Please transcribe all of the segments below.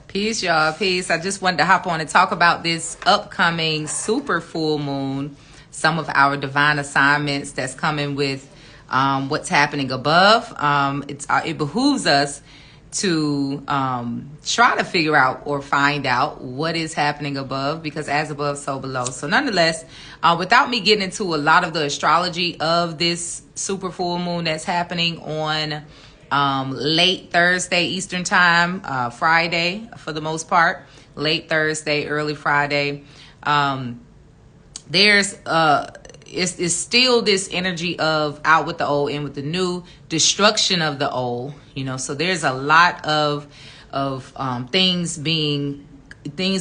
Peace, y'all. Peace. I just wanted to hop on and talk about this upcoming super full moon. Some of our divine assignments that's coming with what's happening above. It behooves us to try to figure out or find out what is happening above, because as above, so below. So nonetheless, without me getting into a lot of the astrology of this super full moon that's happening on late Thursday Eastern time, Friday for the most part, late Thursday, early Friday. It's still this energy of out with the old, in with the new, destruction of the old, so there's a lot of things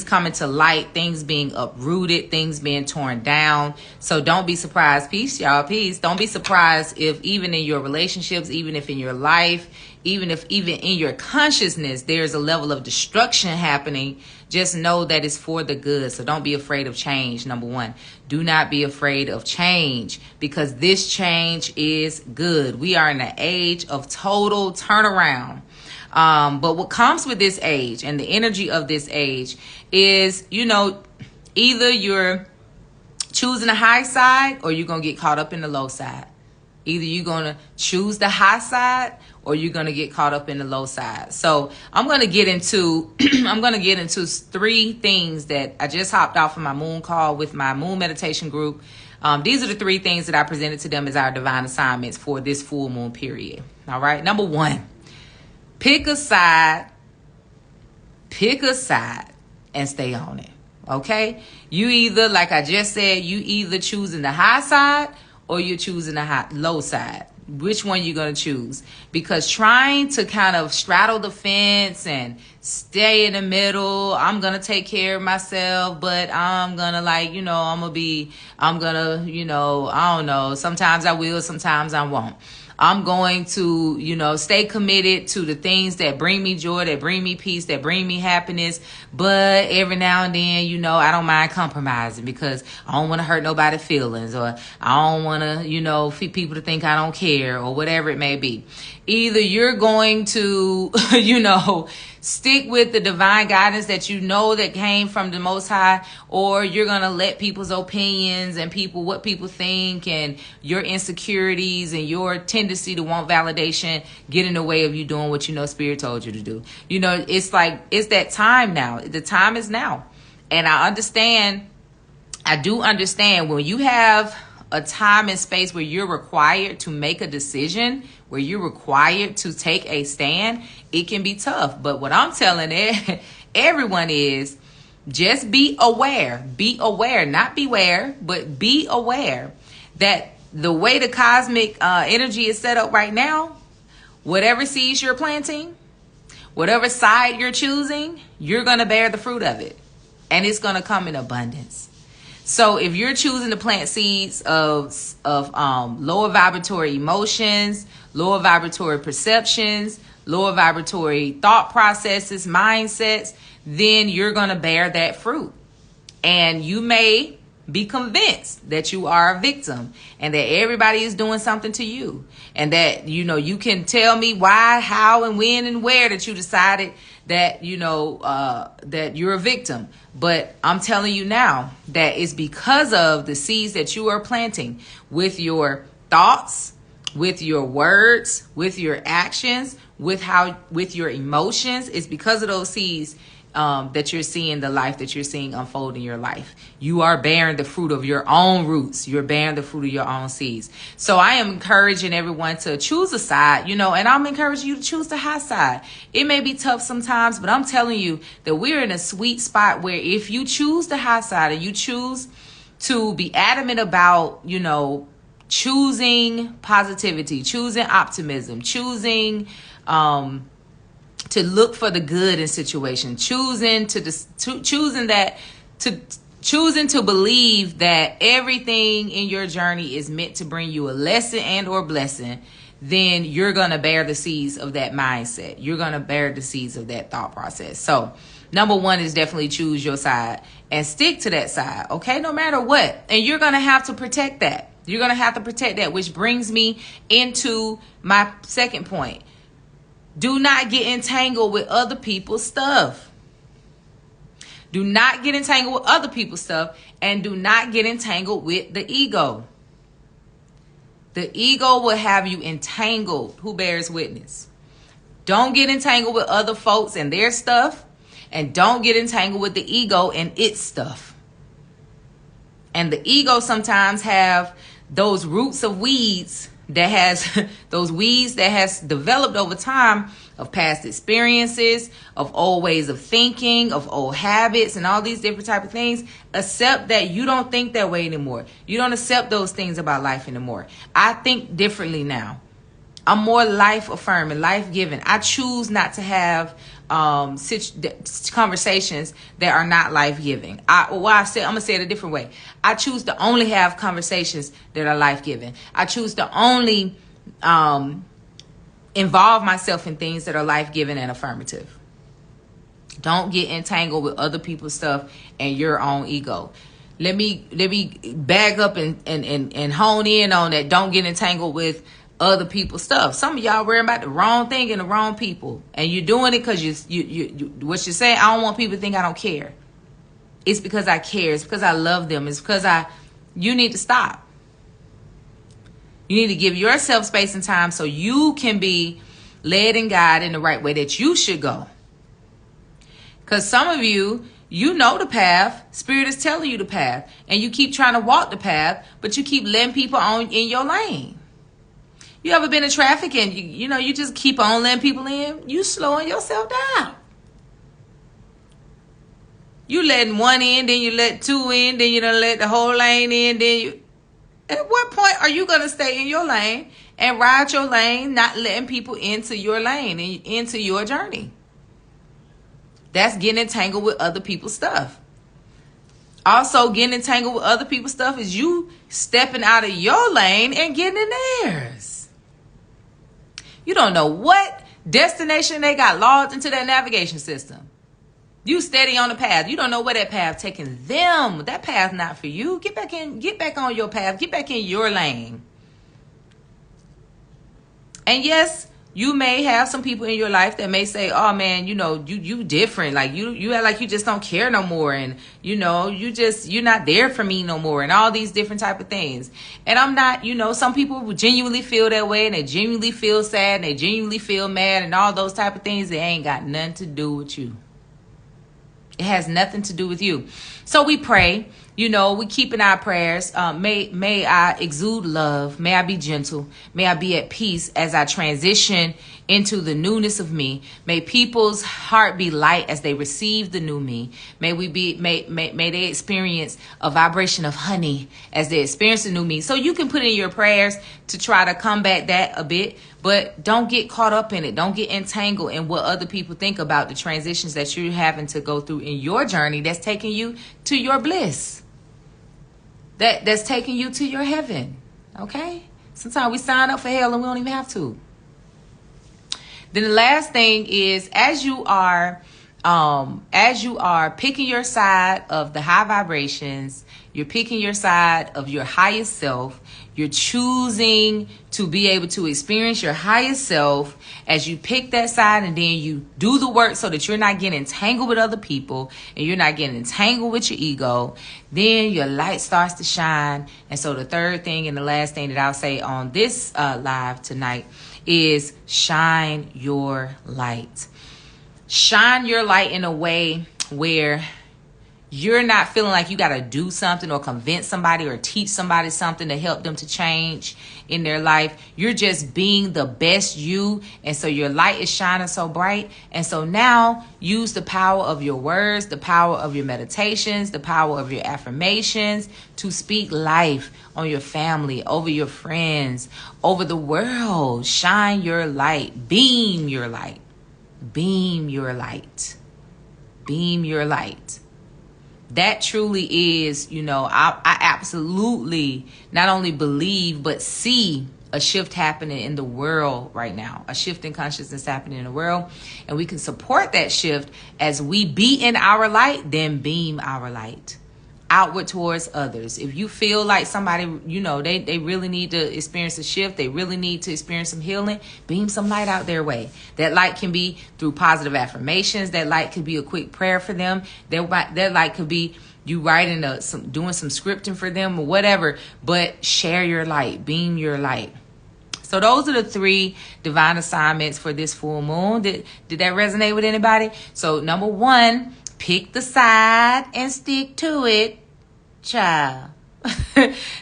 coming to light, things being uprooted, things being torn down. So don't be surprised. Peace, y'all. Peace. Don't be surprised if even in your relationships, even if in your life, even in your consciousness, there's a level of destruction happening. Just know that it's for the good. So don't be afraid of change. Number one, do not be afraid of change, because this change is good. We are in an age of total turnaround. But what comes with this age and the energy of this age is, either you're choosing the high side or you're going to get caught up in the low side. Either you're going to choose the high side or you're going to get caught up in the low side. So I'm going to get into, three things that I just hopped off of my moon call with my moon meditation group. These are the three things that I presented to them as our divine assignments for this full moon period. All right. Number one. Pick a side and stay on it. Okay? You either, like I just said, you either choosing the high side or you're choosing the low side. Which one you going to choose? Because trying to kind of straddle the fence and stay in the middle, I'm going to take care of myself, but I'm going to I don't know. Sometimes I will, sometimes I won't. I'm going to, stay committed to the things that bring me joy, that bring me peace, that bring me happiness. But every now and then, I don't mind compromising, because I don't want to hurt nobody's feelings, or I don't want to, for people to think I don't care, or whatever it may be. Either you're going to, stick with the divine guidance that that came from the Most High, or you're going to let people's opinions and what people think and your insecurities and your tendency to want validation get in the way of you doing what Spirit told you to do. It's that time now. The time is now. And I do understand when you have a time and space where you're required to make a decision, where you're required to take a stand, it can be tough. But what I'm telling everyone is, just be aware. Be aware, not beware, but be aware that the way the cosmic energy is set up right now, whatever seeds you're planting, whatever side you're choosing, you're going to bear the fruit of it. And it's going to come in abundance. So if you're choosing to plant seeds of lower vibratory emotions, lower vibratory perceptions, lower vibratory thought processes, mindsets, then you're going to bear that fruit. And you may be convinced that you are a victim and that everybody is doing something to you. And that, you can tell me why, how, and when and where that you decided that, that you're a victim. But I'm telling you now that it's because of the seeds that you are planting with your thoughts, with your words, with your actions, with your emotions. It's because of those seeds that you're seeing the life that you're seeing unfold in your life. You are bearing the fruit of your own roots. You're bearing the fruit of your own seeds. So I am encouraging everyone to choose a side, and I'm encouraging you to choose the high side. It may be tough sometimes, but I'm telling you that we're in a sweet spot where if you choose the high side and you choose to be adamant about, choosing positivity, choosing optimism, choosing, to look for the good in situation, choosing to believe that everything in your journey is meant to bring you a lesson and or blessing, then you're going to bear the seeds of that mindset. You're going to bear the seeds of that thought process. So number one is definitely choose your side and stick to that side. Okay. No matter what. And you're going to have to protect that. You're going to have to protect that, which brings me into my second point. Do not get entangled with other people's stuff. Do not get entangled with other people's stuff, and do not get entangled with the ego. The ego will have you entangled. Who bears witness? Don't get entangled with other folks and their stuff, and don't get entangled with the ego and its stuff. And the ego sometimes have those roots of weeds that has developed over time, of past experiences, of old ways of thinking, of old habits, and all these different type of things. Accept that you don't think that way anymore. You don't accept those things about life anymore. I think differently now. I'm more life affirming, life giving. I choose not to have conversations that are not life giving. I'm gonna say it a different way. I choose to only have conversations that are life giving. I choose to only involve myself in things that are life giving and affirmative. Don't get entangled with other people's stuff and your own ego. Let me bag up and hone in on that. Don't get entangled with other people's stuff. Some of y'all worrying about the wrong thing and the wrong people, and you're doing it because you what you're saying. I don't want people to think I don't care. It's because I care. It's because I love them. It's because you need to stop. You need to give yourself space and time so you can be led and guided in the right way that you should go. Because some of you know the path. Spirit is telling you the path, and you keep trying to walk the path, but you keep letting people on in your lane. You ever been in traffic and you just keep on letting people in? You slowing yourself down. You letting one in, then you let two in, then you don't let the whole lane in, at what point are you going to stay in your lane and ride your lane, not letting people into your lane and into your journey? That's getting entangled with other people's stuff. Also, getting entangled with other people's stuff is you stepping out of your lane and getting in theirs. You don't know what destination they got logged into that navigation system. You steady on the path. You don't know where that path taking them. That path not for you. Get back on your path. Get back in your lane. And yes, you may have some people in your life that may say, "Oh man, you different. Like you act like you just don't care no more, and you're not there for me no more," and all these different type of things. And I'm not, some people genuinely feel that way, and they genuinely feel sad, and they genuinely feel mad, and all those type of things. They ain't got nothing to do with you. It has nothing to do with you. So we pray, we keep in our prayers. May I exude love. May I be gentle. May I be at peace as I transition into the newness of me. May people's heart be light as they receive the new me. May they experience a vibration of honey as they experience the new me. So you can put in your prayers to try to combat that a bit, but don't get caught up in it. Don't get entangled in what other people think about the transitions that you're having to go through in your journey that's taking you to your bliss. That's taking you to your heaven. Okay? Sometimes we sign up for hell and we don't even have to. Then the last thing is, as you are picking your side of the high vibrations, you're picking your side of your highest self. You're choosing to be able to experience your highest self as you pick that side, and then you do the work so that you're not getting entangled with other people and you're not getting entangled with your ego. Then your light starts to shine. And so the third thing and the last thing that I'll say on this live tonight is shine your light. Shine your light in a way where you're not feeling like you got to do something or convince somebody or teach somebody something to help them to change in their life. You're just being the best you. And so your light is shining so bright. And so now use the power of your words, the power of your meditations, the power of your affirmations to speak life on your family, over your friends, over the world. Shine your light. Beam your light. Beam your light. Beam your light. That truly is, I absolutely not only believe, but see a shift happening in the world right now, a shift in consciousness happening in the world. And we can support that shift as we be in our light, then beam our light. outward towards others. If you feel like somebody, they really need to experience a shift, they really need to experience some healing, beam some light out their way. That light can be through positive affirmations. That light could be a quick prayer for them. That light could be you writing doing some scripting for them or whatever. But share your light, beam your light. So those are the 3 divine assignments for this full moon. Did that resonate with anybody? So number 1, pick the side and stick to it, child.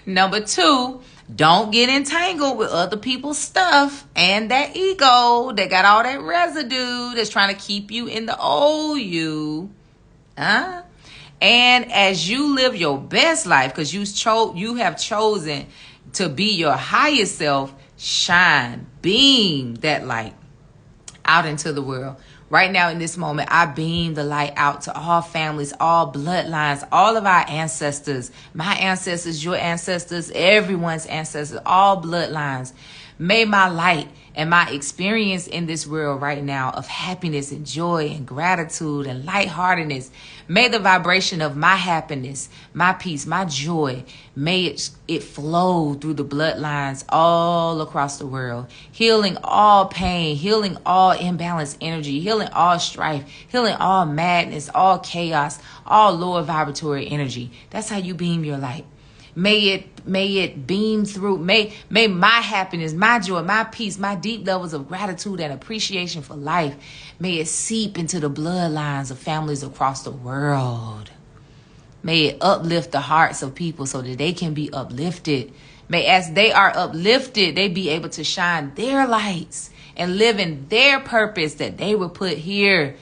Number 2, don't get entangled with other people's stuff and that ego that got all that residue that's trying to keep you in the old you. And as you live your best life, because you have chosen to be your highest self, shine, beam that light out into the world. Right now in this moment, I beam the light out to all families, all bloodlines, all of our ancestors, my ancestors, your ancestors, everyone's ancestors, all bloodlines. May my light and my experience in this world right now of happiness and joy and gratitude and lightheartedness, may the vibration of my happiness, my peace, my joy, may it flow through the bloodlines all across the world, healing all pain, healing all imbalanced energy, healing all strife, healing all madness, all chaos, all lower vibratory energy. That's how you beam your light. May it beam through. May my happiness, my joy, my peace, my deep levels of gratitude and appreciation for life, may it seep into the bloodlines of families across the world. May it uplift the hearts of people so that they can be uplifted. May as they are uplifted, they be able to shine their lights and live in their purpose that they were put here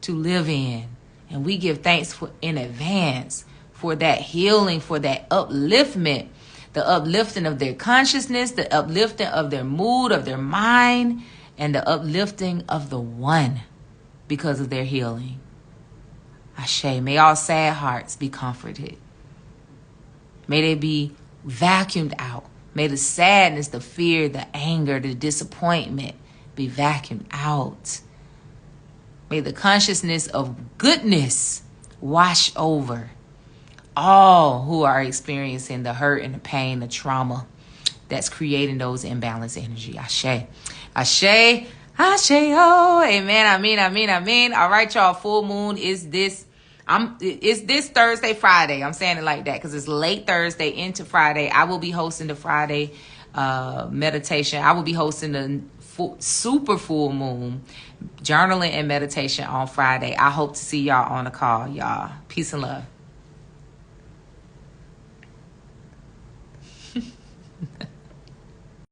to live in. And we give thanks in advance for that healing, for that upliftment, the uplifting of their consciousness, the uplifting of their mood, of their mind, and the uplifting of the one because of their healing. Ashe, may all sad hearts be comforted. May they be vacuumed out. May the sadness, the fear, the anger, the disappointment be vacuumed out. May the consciousness of goodness wash over all who are experiencing the hurt and the pain, the trauma that's creating those imbalanced energy. Ashe. Ashe. Ashe. Oh, amen. Amen. All right, y'all. Full moon is this. It's this Thursday, Friday. I'm saying it like that because it's late Thursday into Friday. I will be hosting the Friday meditation. I will be hosting the super full moon journaling and meditation on Friday. I hope to see y'all on the call, y'all. Peace and love.